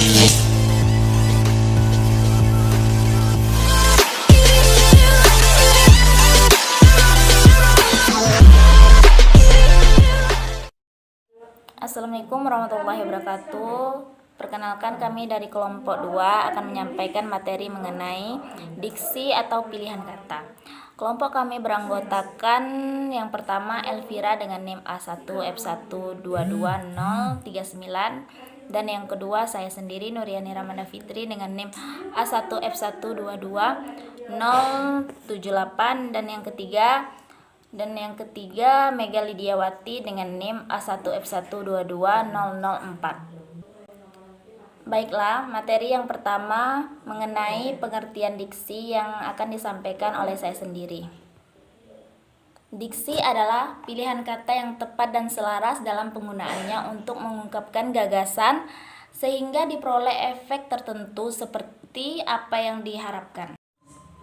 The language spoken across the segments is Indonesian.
Assalamualaikum warahmatullahi wabarakatuh. Perkenalkan, kami dari kelompok 2 akan menyampaikan materi mengenai diksi atau pilihan kata. Kelompok kami beranggotakan yang pertama Elvira dengan NIM A1F1222039, dan yang kedua saya sendiri Nuriani Ramanda Fitri dengan NIM A1F122078, dan yang ketiga Mega Lidiawati dengan NIM A1F122004. Baiklah, materi yang pertama mengenai pengertian diksi yang akan disampaikan oleh saya sendiri. Diksi adalah pilihan kata yang tepat dan selaras dalam penggunaannya untuk mengungkapkan gagasan sehingga diperoleh efek tertentu seperti apa yang diharapkan.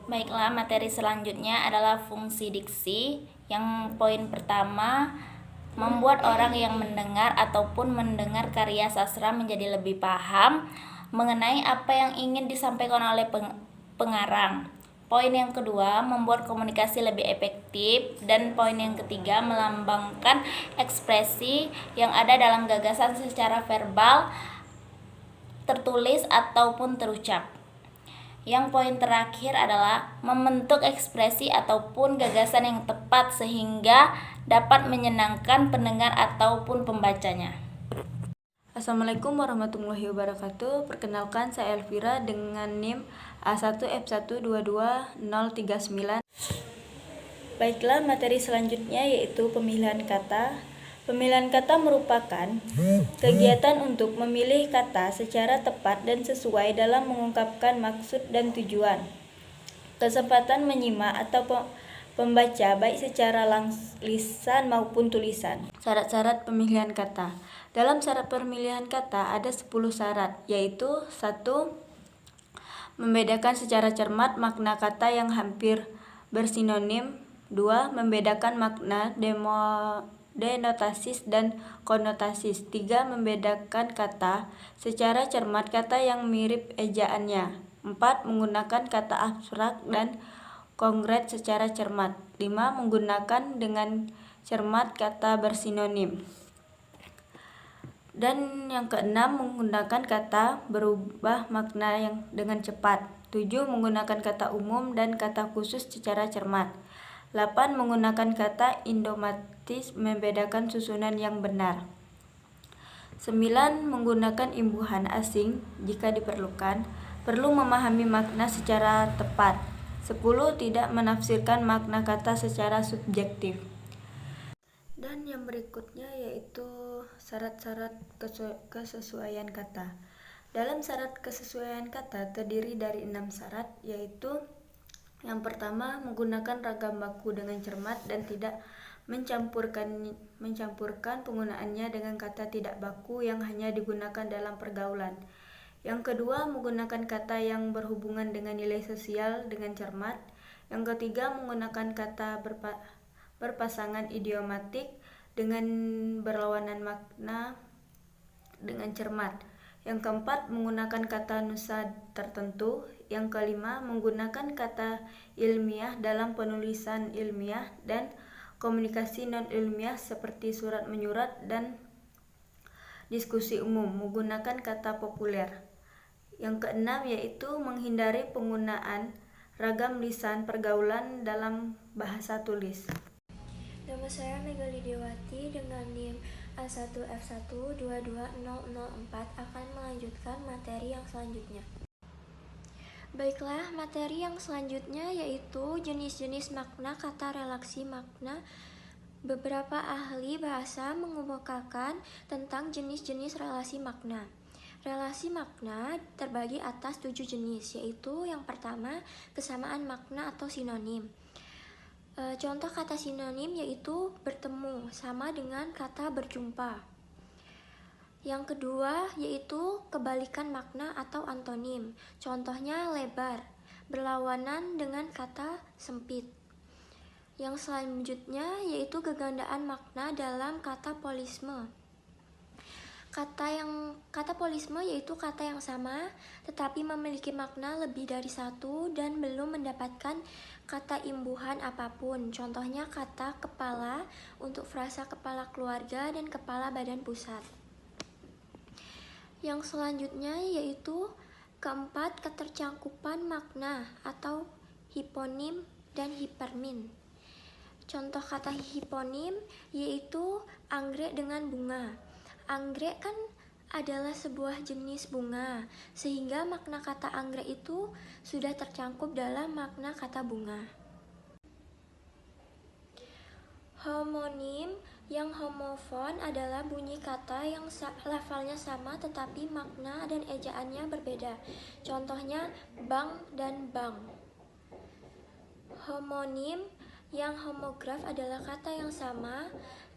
Baiklah, materi selanjutnya adalah fungsi diksi. Yang poin pertama, membuat orang yang mendengar ataupun mendengar karya sastra menjadi lebih paham mengenai apa yang ingin disampaikan oleh pengarang. Poin yang kedua, membuat komunikasi lebih efektif. Dan poin yang ketiga, melambangkan ekspresi yang ada dalam gagasan secara verbal, tertulis ataupun terucap. Yang poin terakhir adalah membentuk ekspresi ataupun gagasan yang tepat sehingga dapat menyenangkan pendengar ataupun pembacanya. Assalamualaikum warahmatullahi wabarakatuh. Perkenalkan, saya Elvira dengan NIM A1F122039. Baiklah, materi selanjutnya yaitu pemilihan kata. Pemilihan kata merupakan kegiatan untuk memilih kata secara tepat dan sesuai dalam mengungkapkan maksud dan tujuan. Kesempatan menyimak atau pembaca baik secara lisan maupun tulisan. Syarat-syarat pemilihan kata. Dalam syarat pemilihan kata ada 10 syarat, yaitu 1. Membedakan secara cermat makna kata yang hampir bersinonim. 2. Membedakan makna denotasis dan konotasis. 3. Membedakan kata secara cermat kata yang mirip ejaannya. 4. Menggunakan kata abstrak dan konkret secara cermat. 5. Menggunakan dengan cermat kata bersinonim. Dan yang keenam, menggunakan kata berubah makna yang dengan cepat. 7. Menggunakan kata umum dan kata khusus secara cermat. 8. Menggunakan kata idiomatis membedakan susunan yang benar. 9. Menggunakan imbuhan asing jika diperlukan. Perlu memahami makna secara tepat. 10. Tidak menafsirkan makna kata secara subjektif. Dan yang berikutnya yaitu syarat-syarat kesesuaian kata. Dalam syarat kesesuaian kata terdiri dari 6 syarat, yaitu yang pertama, menggunakan ragam baku dengan cermat dan tidak mencampurkan penggunaannya dengan kata tidak baku yang hanya digunakan dalam pergaulan. Yang kedua, menggunakan kata yang berhubungan dengan nilai sosial dengan cermat. Yang ketiga, menggunakan kata berpasangan idiomatik dengan berlawanan makna dengan cermat. Yang keempat, menggunakan kata nusa tertentu. Yang kelima, menggunakan kata ilmiah dalam penulisan ilmiah dan komunikasi non-ilmiah seperti surat menyurat dan diskusi umum, menggunakan kata populer. Yang keenam yaitu menghindari penggunaan ragam lisan pergaulan dalam bahasa tulis. Nama saya Mega Lidiawati dengan NIM A1F1222004 akan melanjutkan materi yang selanjutnya. Baiklah, materi yang selanjutnya yaitu jenis-jenis makna kata relasi makna. Beberapa ahli bahasa mengemukakan tentang jenis-jenis relasi makna. Relasi makna terbagi atas 7 jenis, yaitu yang pertama, kesamaan makna atau sinonim. Contoh kata sinonim yaitu bertemu, sama dengan kata berjumpa. Yang kedua yaitu kebalikan makna atau antonim. Contohnya lebar, berlawanan dengan kata sempit. Yang selanjutnya yaitu kegandaan makna dalam kata polisme. Kata polisme yaitu kata yang sama tetapi memiliki makna lebih dari satu dan belum mendapatkan kata imbuhan apapun. Contohnya kata kepala untuk frasa kepala keluarga dan kepala badan pusat. Yang selanjutnya yaitu keempat, ketercangkupan makna atau hiponim dan hipermin. Contoh kata hiponim yaitu anggrek dengan bunga. Anggrek kan adalah sebuah jenis bunga, sehingga makna kata anggrek itu sudah tercangkup dalam makna kata bunga. Homonim yang homofon adalah bunyi kata yang lafalnya sama tetapi makna dan ejaannya berbeda. Contohnya bank dan bank. Homonim yang homograf adalah kata yang sama,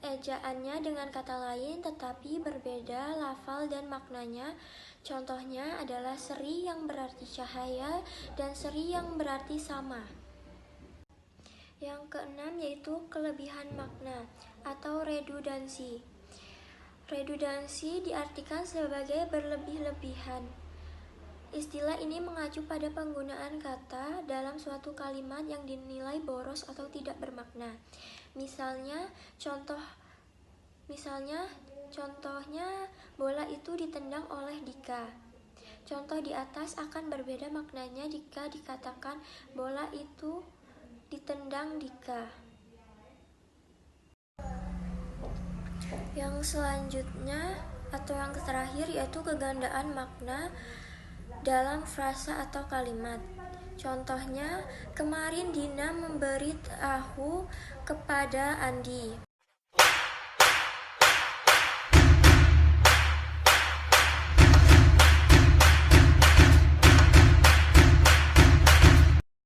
ejaannya dengan kata lain tetapi berbeda lafal dan maknanya. Contohnya adalah seri yang berarti cahaya dan seri yang berarti sama. Yang keenam yaitu kelebihan makna atau redundansi. Redundansi diartikan sebagai berlebih-lebihan. Istilah ini mengacu pada penggunaan kata dalam suatu kalimat yang dinilai boros atau tidak bermakna. Misalnya, contohnya bola itu ditendang oleh Dika. Contoh di atas akan berbeda maknanya jika dikatakan bola itu ditendang Dika. Yang selanjutnya atau yang terakhir yaitu kegandaan makna dalam frasa atau kalimat. Contohnya, kemarin Dina memberi tahu kepada Andi.